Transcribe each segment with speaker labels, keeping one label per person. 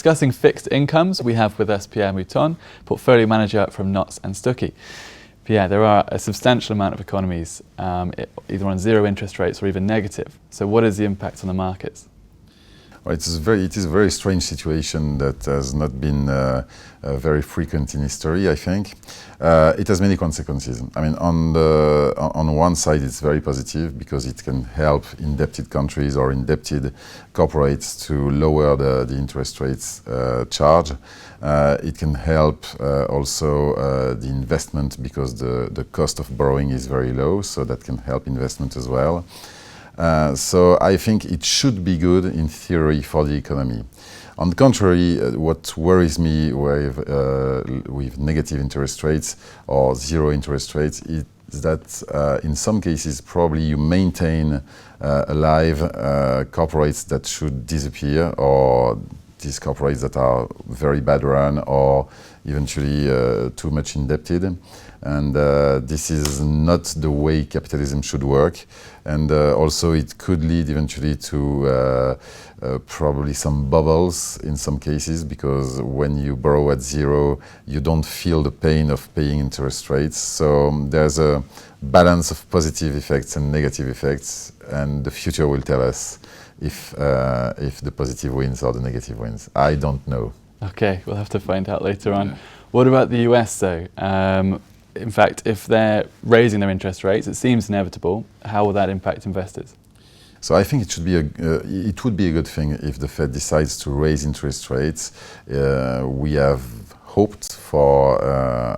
Speaker 1: discussing fixed incomes, we have with us Pierre Mouton, portfolio manager from Notz and Stucki. Pierre, there are a substantial amount of economies either on zero interest rates or even negative. So what is the impact on the markets?
Speaker 2: Well, it is a very strange situation that has not been very frequent in history, I think. It has many consequences. I mean, on one side, it's very positive because it can help indebted countries or indebted corporates to lower the interest rates charge. It can help also the investment because the cost of borrowing is very low, so that can help investment as well. So I think it should be good in theory for the economy. On the contrary, what worries me with negative interest rates or zero interest rates is that in some cases probably you maintain alive corporates that should disappear, or these corporates that are very bad run or eventually too much indebted. And this is not the way capitalism should work. And also it could lead eventually to probably some bubbles in some cases, because when you borrow at zero, you don't feel the pain of paying interest rates. So there's a balance of positive effects and negative effects, and the future will tell us if the positive wins or the negative wins. I don't know. Okay,
Speaker 1: we'll have to find out later on. What about the US though? In fact, if they're raising their interest rates, it seems inevitable. How will that impact investors?
Speaker 2: So I think it would be a good thing if the Fed decides to raise interest rates. We have hoped for,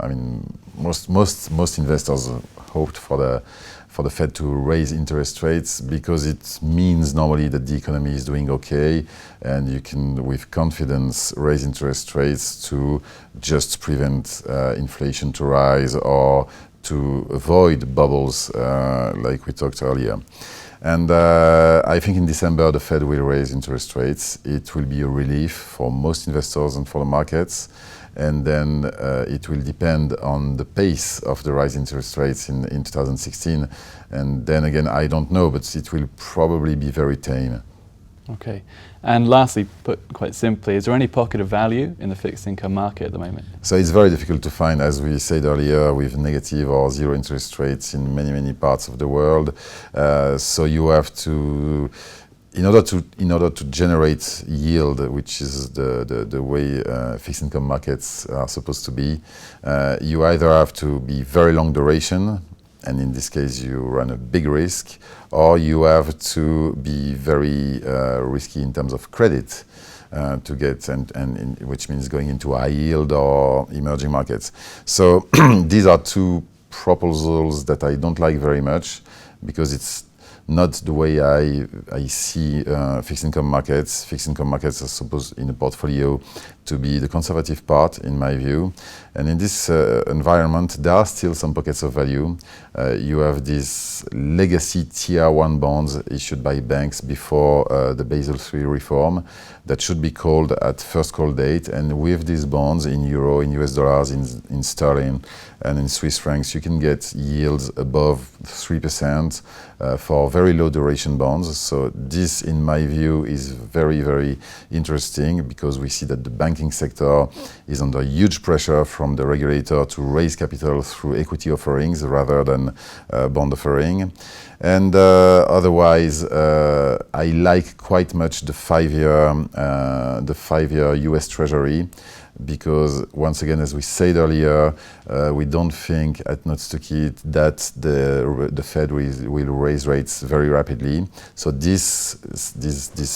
Speaker 2: I mean, most investors hoped for the Fed to raise interest rates, because it means normally that the economy is doing okay, and you can, with confidence, raise interest rates to just prevent inflation to rise or to avoid bubbles like we talked earlier. And I think in December the Fed will raise interest rates. It will be a relief for most investors and for the markets. And then it will depend on the pace of the rise in interest rates in 2016. And then again, I don't know, but it will probably be very tame.
Speaker 1: Okay. And lastly, put quite simply, is there any pocket of value in the fixed income market at the moment?
Speaker 2: So it's very difficult to find, as we said earlier, with negative or zero interest rates in many parts of the world. So you have to, in order to generate yield, which is the way fixed income markets are supposed to be, you either have to be very long duration, and in this case you run a big risk, or you have to be very risky in terms of credit to get, which means going into high yield or emerging markets. So these are two proposals that I don't like very much, because it's not the way I see fixed income markets. Fixed income markets are supposed in a portfolio to be the conservative part, in my view. And in this environment, there are still some pockets of value. You have these legacy Tier 1 bonds issued by banks before the Basel III reform that should be called at first call date. And with these bonds in euro, in US dollars, in sterling, and in Swiss francs, you can get yields above 3% for very low duration bonds. So this, in my view, is very interesting, because we see that the banking sector is under huge pressure from the regulator to raise capital through equity offerings rather than bond offering. And otherwise, I like quite much the five-year US Treasury, because once again, as we said earlier, we don't think at Notz Stucki that the Fed will raise rates very rapidly. So this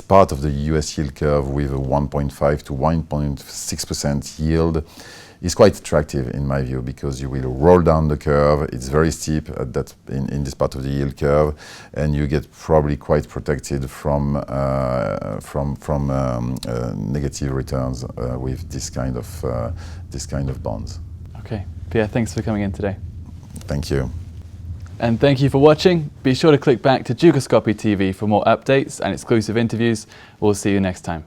Speaker 2: part of the US yield curve with a 1.5 to 1.6% yield is quite attractive in my view, because you will roll down the curve. It's very steep at that in this part of the yield curve, and you get probably quite protected from negative returns with this kind of bonds.
Speaker 1: Okay, Pierre, thanks for coming in today.
Speaker 2: Thank you.
Speaker 1: And thank you for watching. Be sure to click back to Dukascopy TV for more updates and exclusive interviews. We'll see you next time.